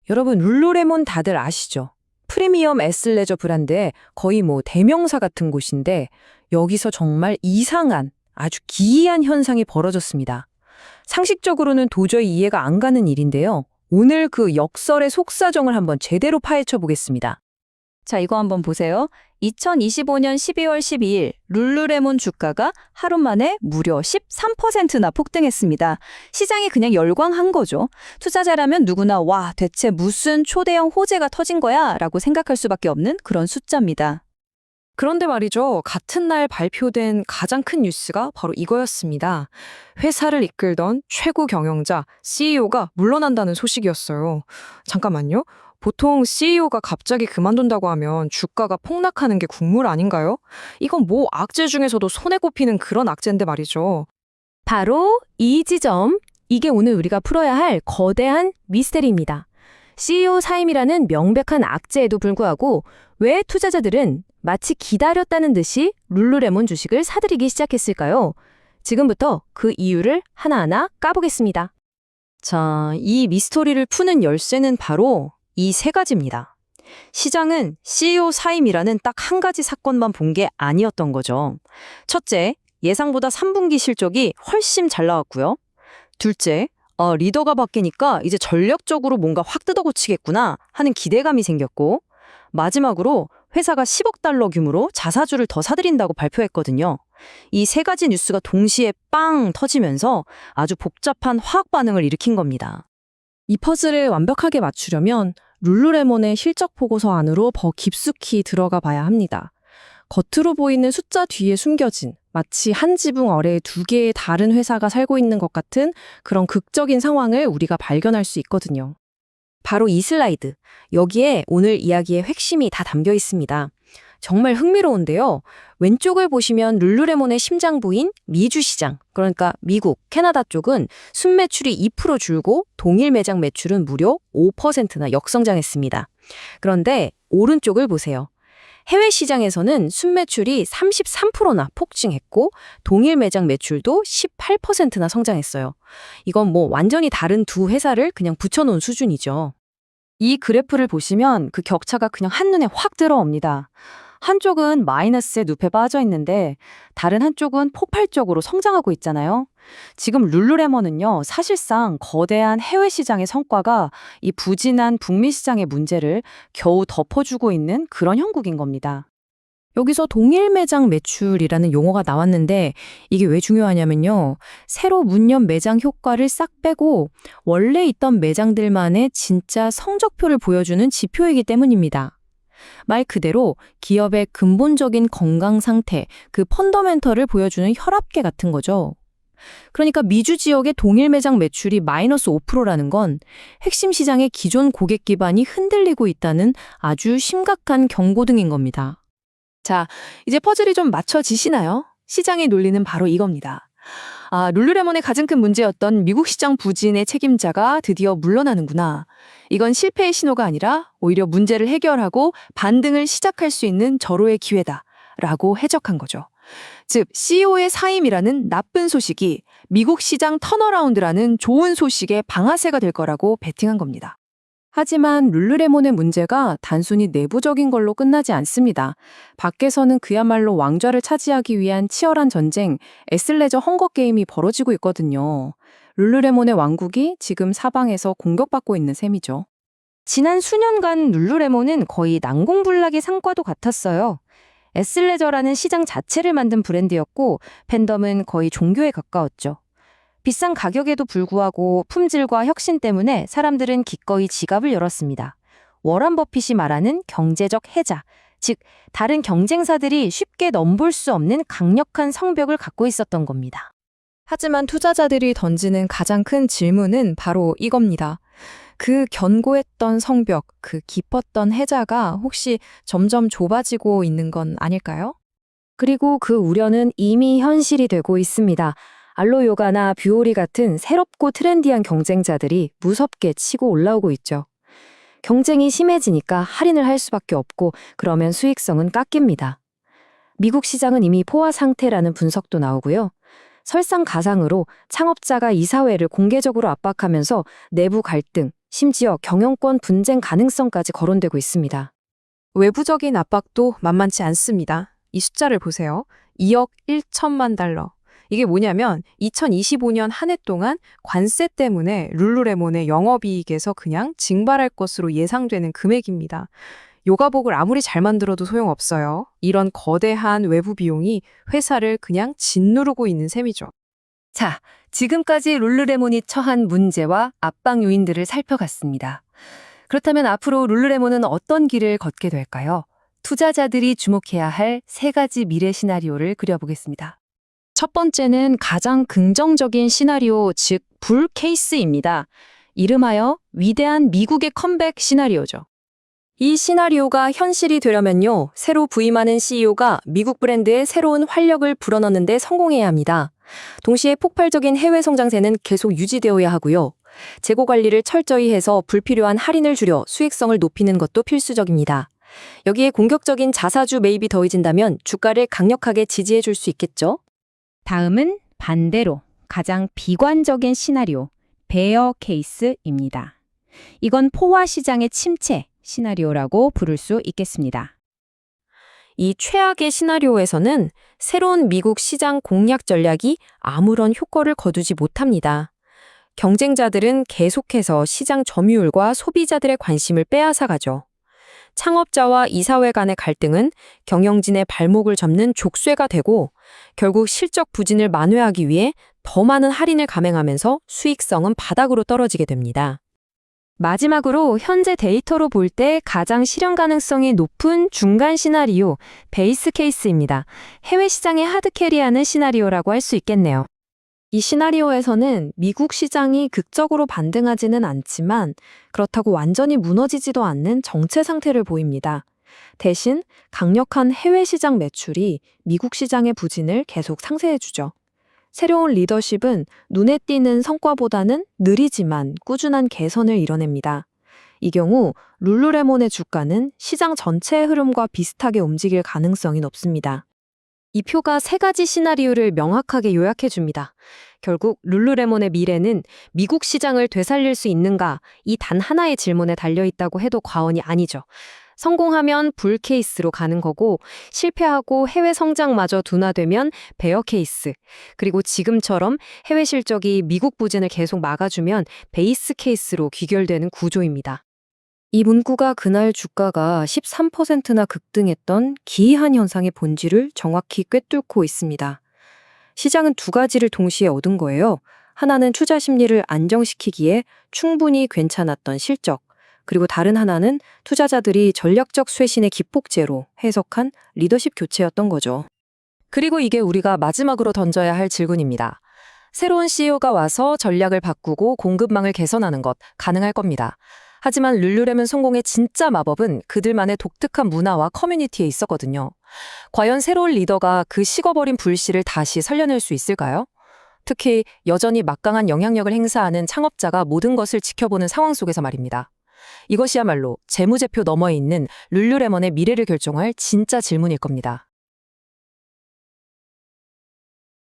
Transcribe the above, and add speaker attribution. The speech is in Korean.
Speaker 1: 여러분, 룰루레몬 다들 아시죠? 프리미엄 애슬레저 브랜드의 거의 대명사 같은 곳인데 여기서 정말 이상한 아주 기이한 현상이 벌어졌습니다. 상식적으로는 도저히 이해가 안 가는 일인데요. 오늘 그 역설의 속사정을 한번 제대로 파헤쳐 보겠습니다.
Speaker 2: 자, 이거 한번 보세요. 2025년 12월 12일 룰루레몬 주가가 하루 만에 무려 13%나 폭등했습니다. 시장이 그냥 열광한 거죠. 투자자라면 누구나 와, 대체 무슨 초대형 호재가 터진 거야? 라고 생각할 수밖에 없는 그런 숫자입니다.
Speaker 1: 그런데 말이죠. 같은 날 발표된 가장 큰 뉴스가 바로 이거였습니다. 회사를 이끌던 최고 경영자 CEO가 물러난다는 소식이었어요. 잠깐만요. 보통 CEO가 갑자기 그만둔다고 하면 주가가 폭락하는 게 국물 아닌가요? 이건 악재 중에서도 손에 꼽히는 그런 악재인데 말이죠.
Speaker 3: 바로 이 지점, 이게 오늘 우리가 풀어야 할 거대한 미스테리입니다. CEO 사임이라는 명백한 악재에도 불구하고 왜 투자자들은 마치 기다렸다는 듯이 룰루레몬 주식을 사들이기 시작했을까요? 지금부터 그 이유를 하나하나 까보겠습니다.
Speaker 2: 자, 이 미스터리를 푸는 열쇠는 바로 이 세 가지입니다. 시장은 CEO 사임이라는 딱 한 가지 사건만 본 게 아니었던 거죠. 첫째, 예상보다 3분기 실적이 훨씬 잘 나왔고요. 둘째, 리더가 바뀌니까 이제 전략적으로 뭔가 확 뜯어고치겠구나 하는 기대감이 생겼고, 마지막으로 회사가 10억 달러 규모로 자사주를 더 사들인다고 발표했거든요. 이 세 가지 뉴스가 동시에 빵 터지면서 아주 복잡한 화학 반응을 일으킨 겁니다.
Speaker 3: 이 퍼즐을 완벽하게 맞추려면 룰루레몬의 실적 보고서 안으로 더 깊숙이 들어가 봐야 합니다. 겉으로 보이는 숫자 뒤에 숨겨진 마치 한 지붕 아래에 두 개의 다른 회사가 살고 있는 것 같은 그런 극적인 상황을 우리가 발견할 수 있거든요. 바로 이 슬라이드. 여기에 오늘 이야기의 핵심이 다 담겨 있습니다. 정말 흥미로운데요. 왼쪽을 보시면 룰루레몬의 심장부인 미주 시장, 그러니까 미국, 캐나다 쪽은 순매출이 2% 줄고 동일 매장 매출은 무려 5%나 역성장했습니다. 그런데 오른쪽을 보세요. 해외 시장에서는 순매출이 33%나 폭증했고 동일 매장 매출도 18%나 성장했어요. 이건 완전히 다른 두 회사를 그냥 붙여놓은 수준이죠.
Speaker 2: 이 그래프를 보시면 그 격차가 그냥 한눈에 확 들어옵니다. 한쪽은 마이너스의 늪에 빠져 있는데 다른 한쪽은 폭발적으로 성장하고 있잖아요. 지금 룰루레몬은요, 사실상 거대한 해외 시장의 성과가 이 부진한 북미 시장의 문제를 겨우 덮어주고 있는 그런 형국인 겁니다.
Speaker 3: 여기서 동일 매장 매출이라는 용어가 나왔는데 이게 왜 중요하냐면요. 새로 문 연 매장 효과를 싹 빼고 원래 있던 매장들만의 진짜 성적표를 보여주는 지표이기 때문입니다. 말 그대로 기업의 근본적인 건강 상태, 그 펀더멘털을 보여주는 혈압계 같은 거죠. 그러니까 미주 지역의 동일 매장 매출이 마이너스 5%라는 건 핵심 시장의 기존 고객 기반이 흔들리고 있다는 아주 심각한 경고등인 겁니다.
Speaker 1: 자, 이제 퍼즐이 좀 맞춰지시나요? 시장의 논리는 바로 이겁니다. 룰루레몬의 가장 큰 문제였던 미국 시장 부진의 책임자가 드디어 물러나는구나. 이건 실패의 신호가 아니라 오히려 문제를 해결하고 반등을 시작할 수 있는 절호의 기회다라고 해석한 거죠. 즉, CEO의 사임이라는 나쁜 소식이 미국 시장 턴어라운드라는 좋은 소식의 방아쇠가 될 거라고 베팅한 겁니다.
Speaker 3: 하지만 룰루레몬의 문제가 단순히 내부적인 걸로 끝나지 않습니다. 밖에서는 그야말로 왕좌를 차지하기 위한 치열한 전쟁, 애슬레저 헝거게임이 벌어지고 있거든요. 룰루레몬의 왕국이 지금 사방에서 공격받고 있는 셈이죠.
Speaker 2: 지난 수년간 룰루레몬은 거의 난공불락의 상과도 같았어요. 애슬레저라는 시장 자체를 만든 브랜드였고 팬덤은 거의 종교에 가까웠죠. 비싼 가격에도 불구하고 품질과 혁신 때문에 사람들은 기꺼이 지갑을 열었습니다. 워런 버핏이 말하는 경제적 해자, 즉 다른 경쟁사들이 쉽게 넘볼 수 없는 강력한 성벽을 갖고 있었던 겁니다.
Speaker 3: 하지만 투자자들이 던지는 가장 큰 질문은 바로 이겁니다. 그 견고했던 성벽, 그 깊었던 해자가 혹시 점점 좁아지고 있는 건 아닐까요?
Speaker 2: 그리고 그 우려는 이미 현실이 되고 있습니다. 알로요가나 뷰오리 같은 새롭고 트렌디한 경쟁자들이 무섭게 치고 올라오고 있죠. 경쟁이 심해지니까 할인을 할 수밖에 없고 그러면 수익성은 깎입니다. 미국 시장은 이미 포화 상태라는 분석도 나오고요. 설상가상으로 창업자가 이사회를 공개적으로 압박하면서 내부 갈등, 심지어 경영권 분쟁 가능성까지 거론되고 있습니다.
Speaker 4: 외부적인 압박도 만만치 않습니다. 이 숫자를 보세요. 2억 1천만 달러. 이게 뭐냐면 2025년 한 해 동안 관세 때문에 룰루레몬의 영업이익에서 그냥 증발할 것으로 예상되는 금액입니다. 요가복을 아무리 잘 만들어도 소용없어요. 이런 거대한 외부 비용이 회사를 그냥 짓누르고 있는 셈이죠.
Speaker 1: 자, 지금까지 룰루레몬이 처한 문제와 압박 요인들을 살펴봤습니다. 그렇다면 앞으로 룰루레몬은 어떤 길을 걷게 될까요? 투자자들이 주목해야 할 세 가지 미래 시나리오를 그려보겠습니다.
Speaker 2: 첫 번째는 가장 긍정적인 시나리오, 즉 불 케이스입니다. 이름하여 위대한 미국의 컴백 시나리오죠. 이 시나리오가 현실이 되려면요, 새로 부임하는 CEO가 미국 브랜드에 새로운 활력을 불어넣는 데 성공해야 합니다. 동시에 폭발적인 해외 성장세는 계속 유지되어야 하고요. 재고 관리를 철저히 해서 불필요한 할인을 줄여 수익성을 높이는 것도 필수적입니다. 여기에 공격적인 자사주 매입이 더해진다면 주가를 강력하게 지지해 줄 수 있겠죠?
Speaker 5: 다음은 반대로 가장 비관적인 시나리오, 베어 케이스입니다. 이건 포화 시장의 침체 시나리오라고 부를 수 있겠습니다.
Speaker 2: 이 최악의 시나리오에서는 새로운 미국 시장 공략 전략이 아무런 효과를 거두지 못합니다. 경쟁자들은 계속해서 시장 점유율과 소비자들의 관심을 빼앗아가죠. 창업자와 이사회 간의 갈등은 경영진의 발목을 잡는 족쇄가 되고 결국 실적 부진을 만회하기 위해 더 많은 할인을 감행하면서 수익성은 바닥으로 떨어지게 됩니다. 마지막으로 현재 데이터로 볼 때 가장 실현 가능성이 높은 중간 시나리오, 베이스 케이스입니다. 해외 시장에 하드캐리하는 시나리오라고 할 수 있겠네요. 이 시나리오에서는 미국 시장이 극적으로 반등하지는 않지만 그렇다고 완전히 무너지지도 않는 정체 상태를 보입니다. 대신 강력한 해외 시장 매출이 미국 시장의 부진을 계속 상쇄해주죠. 새로운 리더십은 눈에 띄는 성과보다는 느리지만 꾸준한 개선을 이뤄냅니다. 이 경우 룰루레몬의 주가는 시장 전체의 흐름과 비슷하게 움직일 가능성이 높습니다. 이 표가 세 가지 시나리오를 명확하게 요약해 줍니다. 결국 룰루레몬의 미래는 미국 시장을 되살릴 수 있는가 이 단 하나의 질문에 달려 있다고 해도 과언이 아니죠. 성공하면 불 케이스로 가는 거고 실패하고 해외 성장마저 둔화되면 베어 케이스, 그리고 지금처럼 해외 실적이 미국 부진을 계속 막아주면 베이스 케이스로 귀결되는 구조입니다. 이 문구가 그날 주가가 13%나 급등했던 기이한 현상의 본질을 정확히 꿰뚫고 있습니다. 시장은 두 가지를 동시에 얻은 거예요. 하나는 투자 심리를 안정시키기에 충분히 괜찮았던 실적, 그리고 다른 하나는 투자자들이 전략적 쇄신의 기폭제로 해석한 리더십 교체였던 거죠. 그리고 이게 우리가 마지막으로 던져야 할 질문입니다. 새로운 CEO가 와서 전략을 바꾸고 공급망을 개선하는 것 가능할 겁니다. 하지만 룰루레몬 성공의 진짜 마법은 그들만의 독특한 문화와 커뮤니티에 있었거든요. 과연 새로운 리더가 그 식어버린 불씨를 다시 살려낼 수 있을까요? 특히 여전히 막강한 영향력을 행사하는 창업자가 모든 것을 지켜보는 상황 속에서 말입니다. 이것이야말로 재무제표 너머에 있는 룰루레몬의 미래를 결정할 진짜 질문일 겁니다.